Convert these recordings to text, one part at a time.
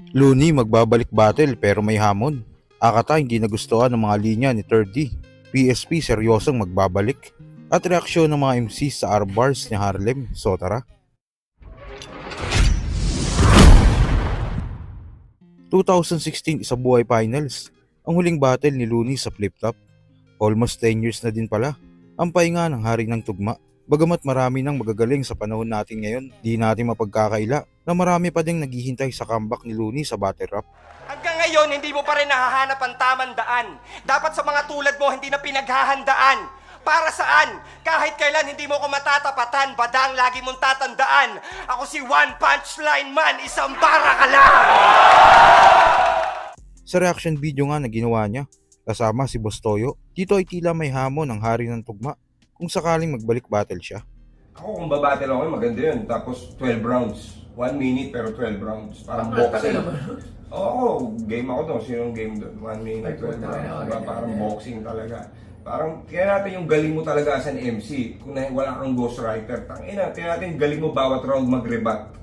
Looney magbabalik battle pero may hamon. Akata hindi nagustuhan ng mga linya ni 3D. PSP seryosong magbabalik. At reaksyon ng mga MC sa R-Bars ni Harlem. So tara. 2016 isa buhay finals. Ang huling battle ni Looney sa Flip Top. Almost 10 years na din pala. Ang pahinga ng hari ng tugma. Bagamat marami nang magagaling sa panahon natin ngayon, di natin mapagkakaila na marami pa ding naghihintay sa comeback ni Looney sa battle rap. Hanggang ngayon, hindi mo pa rin nahahanap ang tamang daan. Dapat sa mga tulad mo, hindi na pinaghahandaan. Para saan? Kahit kailan hindi mo ko matatapatan, badang lagi mong tatandaan. Ako si One Punch Line Man, isang bara ka lang! Sa reaction video nga na ginawa niya, kasama si Boss Toyo, dito ay tila may hamon ang hari ng tugma kung sakaling magbalik battle siya. Ako kung babattle ako, maganda yun. Tapos 12 rounds. 1 minute pero 12 rounds. Parang boxing. Oo, game ako doon. Sinong game doon? 1 minute, 12 rounds. Diba? Parang boxing talaga. Parang, kaya natin yung galing mo talaga as an MC. Kung wala kang ghostwriter, tangina, kaya natin yung galing mo bawat round mag-rebat.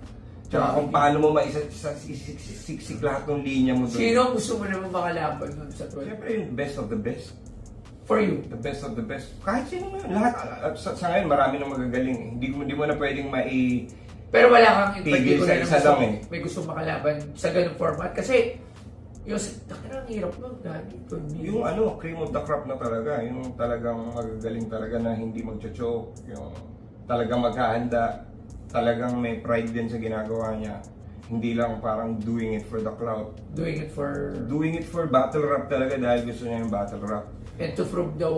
Tsaka kung paano mo maisasiksik lahat ng linya mo doon. Sino ang gusto mo naman makalaban nun sa 12? Siyempre yung best of the best. For you? The best of the best. Kahit sino nga. Lahat. Sa ngayon, marami nang magagaling. Hindi mo na pwedeng Pero wala kang tigil sa isa lang eh. May gusto makalaban sa ganung format. Kasi, yung ang hirap nun. Yung cream of the crop na talaga. Yung talagang magagaling talaga na hindi mag-choke. Yung talagang maghahanda. Talagang may pride din sa ginagawa niya. Hindi lang parang doing it for the clout. Doing it for battle rap talaga dahil gusto niya yung battle rap. and to prove the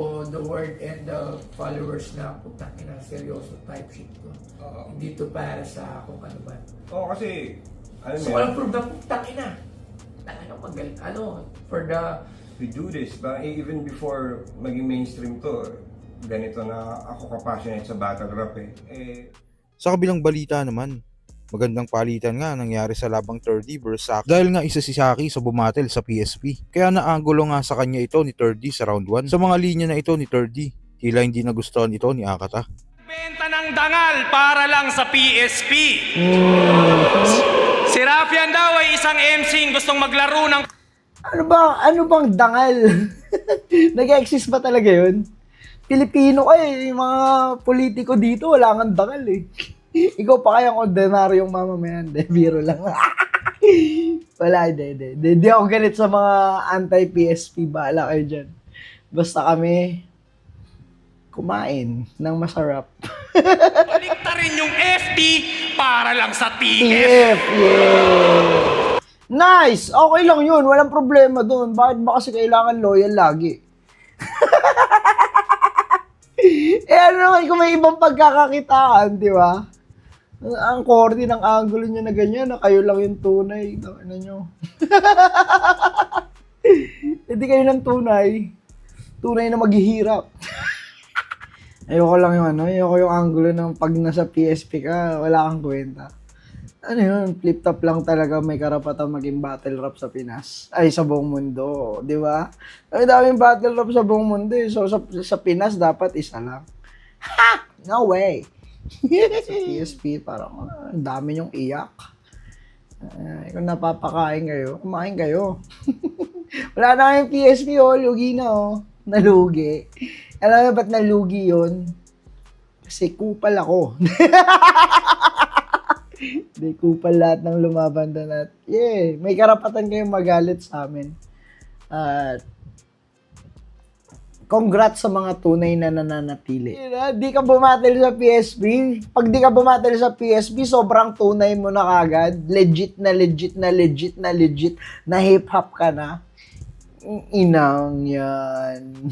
word and the followers na putang ina seryoso type shit ko. Hindi to para sa kung ano ba. Oo, kasi So walang prove na putang ina. Talagang magaling. For the... We do this, but even before maging mainstream to, ganito na ako ka-passionate sa battle rap eh. Sa kabilang balita naman, magandang palitan nga nangyari sa labang 3D versus Saki dahil nga isa si Saki sa bumatel sa PSP. Kaya naanggulo nga sa kanya ito ni 3D sa round 1. Sa mga linya na ito ni 3D, tila hindi nagustuhan ito ni Akata. Benta ng dangal para lang sa PSP. Si Rafian daw ay isang MC gustong maglaro ng... Ano bang dangal? Nag-exist ba talaga yun? Pilipino ka eh, yung mga politiko dito, wala kang dangal eh. Ikaw pa kayang ordinaryong mamamayan. De, biro lang. Wala, hindi ako galit sa mga anti-PSP. Bahala kayo dyan. Basta kami, kumain ng masarap. Baliktarin yung FT para lang sa TF. TF, yeah. Nice! Okay lang yun. Walang problema doon. Bakit ba kasi kailangan loyal lagi? Ano naman kung may ibang pagkakakitaan, di ba? Ang corny ng angulo nyo na ganyan, na kayo lang yung tunay. Ano nyo? Hindi kayo ng tunay. Tunay na maghihirap. Ayoko lang ayoko yung angulo ng pag nasa PSP ka, wala kang kwenta. Ano yun, flip top lang talaga may karapatan maging battle rap sa Pinas. Ay, sa buong mundo, di ba? Ay, daming battle rap sa buong mundo eh. So, sa Pinas, dapat isa lang. Ha! No way! Sa PSP, parang, ang dami nyong iyak. Kung napapakain kayo, kumain kayo. Wala na kayong PSP, lugi na, nalugi. Alam mo ba't nalugi yun? Kasi kupal ako. Hindi kupal lahat ng lumaban doon at may karapatan kayong magalit sa amin. At congrats sa mga tunay na nananatili. Di ka bumatel sa PSP. Pag di ka bumatel sa PSP, sobrang tunay mo na kagad. Legit na hip-hop ka na. Inang yan.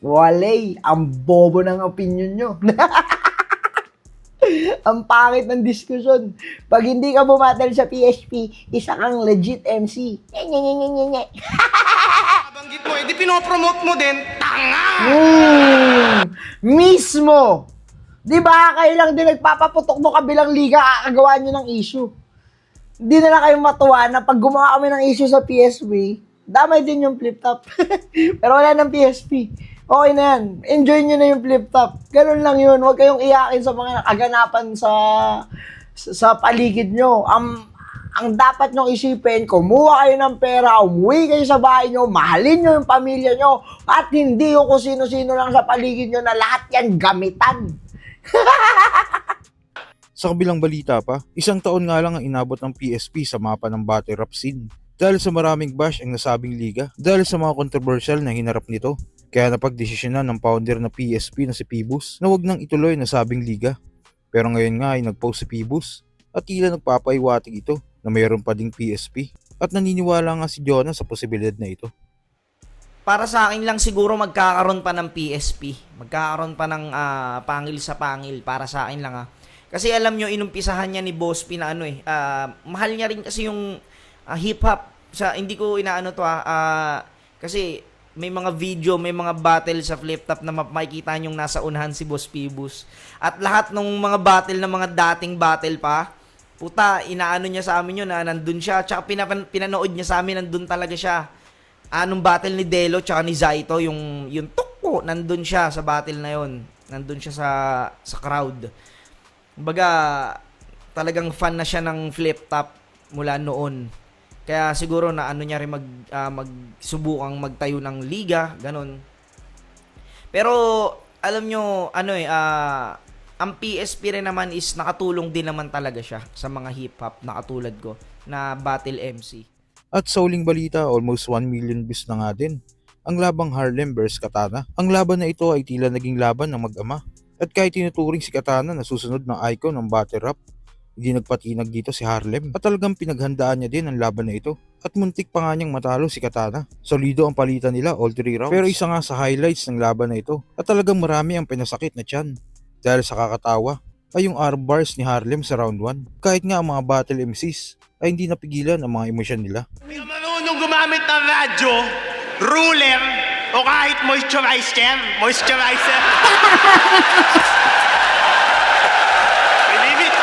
Wale, ang bobo ng opinion nyo. Ang pangit ng diskusyon. Pag hindi ka bumatel sa PSP, isa kang legit MC. Banggit mo, di pinopromote mo din, tanga! Mismo! Di ba kayo lang din nagpapaputok no kabilang liga, kakagawa nyo ng issue. Hindi na lang kayo matuwa na pag gumawa kami ng issue sa PSP, damay din yung flip top. Pero wala ng PSP. Okay na yan. Enjoy nyo na yung flip top. Ganun lang yun. Huwag kayong iyakin sa mga kaganapan sa paligid nyo. Ang dapat nyong isipin, kumuha kayo ng pera, umuwi kayo sa bahay nyo, mahalin nyo yung pamilya nyo, at hindi yung kung sino-sino lang sa paligid nyo na lahat yan gamitan. Sa kabilang balita pa, 1 taon nga lang ang inabot ng PSP sa mapa ng battle rap scene. Dahil sa maraming bash ang nasabing liga, dahil sa mga controversial na hinarap nito. Kaya napagdesisyonan ng founder na PSP na si Phoebus na wag nang ituloy na sabing liga. Pero ngayon nga ay nag-post si Phoebus at tila nagpapaiwatig ito na mayroon pa ding PSP. At naniniwala nga si Jonah sa posibilidad na ito. Para sa akin lang siguro magkakaroon pa ng PSP. Magkakaroon pa ng pangil sa pangil para sa akin lang Kasi alam nyo, inumpisahan niya ni Boss P na mahal niya rin kasi yung hip-hop. Hindi ko inaano to kasi may mga video, may mga battle sa flip top na makikita nyong nasa unahan si Boss Phoebus. At lahat ng mga battle na mga dating battle pa, puta, inaano niya sa amin yun na nandun siya. Tsaka pinanood niya sa amin, nandun talaga siya. Anong battle ni Delo tsaka ni Zaito, yung tukko, nandun siya sa battle na yun. Nandun siya sa crowd. Kumbaga, talagang fan na siya ng flip top mula noon. Kaya siguro na ano niya rin magsubukang magtayo ng liga, ganun. Pero alam nyo, ang PSP rin naman is nakatulong din naman talaga siya sa mga hip-hop na katulad ko na battle MC. At sa uling balita, almost 1 million views na nga din ang labang Harlem vs Katana. Ang laban na ito ay tila naging laban ng mag-ama. At kahit tinuturing si Katana na susunod na icon ng battle rap, hindi nagpatinag dito si Harlem at talagang pinaghandaan niya din ang laban na ito. At muntik pa nga niyang matalo si Katana. Solido ang palitan nila all 3 rounds. Pero isa nga sa highlights ng laban na ito at talagang marami ang pinasakit na tiyan. Dahil sa kakatawa ay yung arm bars ni Harlem sa round 1. Kahit nga ang mga battle MCs ay hindi napigilan ang mga emosyon nila. Hindi ka marunong gumamit ng radyo, ruler, o kahit moisturizer. Believe it.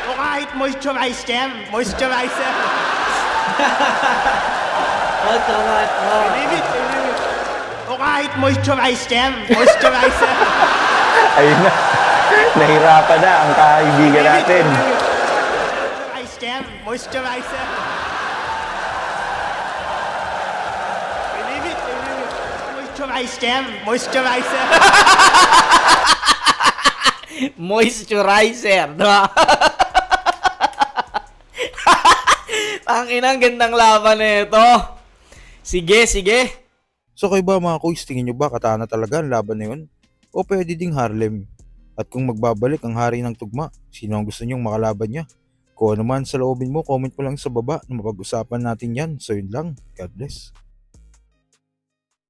O kahit moisturizer. Believe it. O kahit moisturizer. Ayun na. Nahirapan na ang kaibigan natin. Moisturizer. Believe it. Moisturizer. Moisturizer, diba? Ang inang gandang laban na ito. Sige. So kayo ba mga kuys, tingin nyo ba Katana talaga ang laban na yun? O pwede ding Harlem? At kung magbabalik ang hari ng tugma, sino ang gusto nyong makalaban niya? Kung ano man sa loobin mo, comment mo lang sa baba na mapag-usapan natin yan. So yun lang. God bless.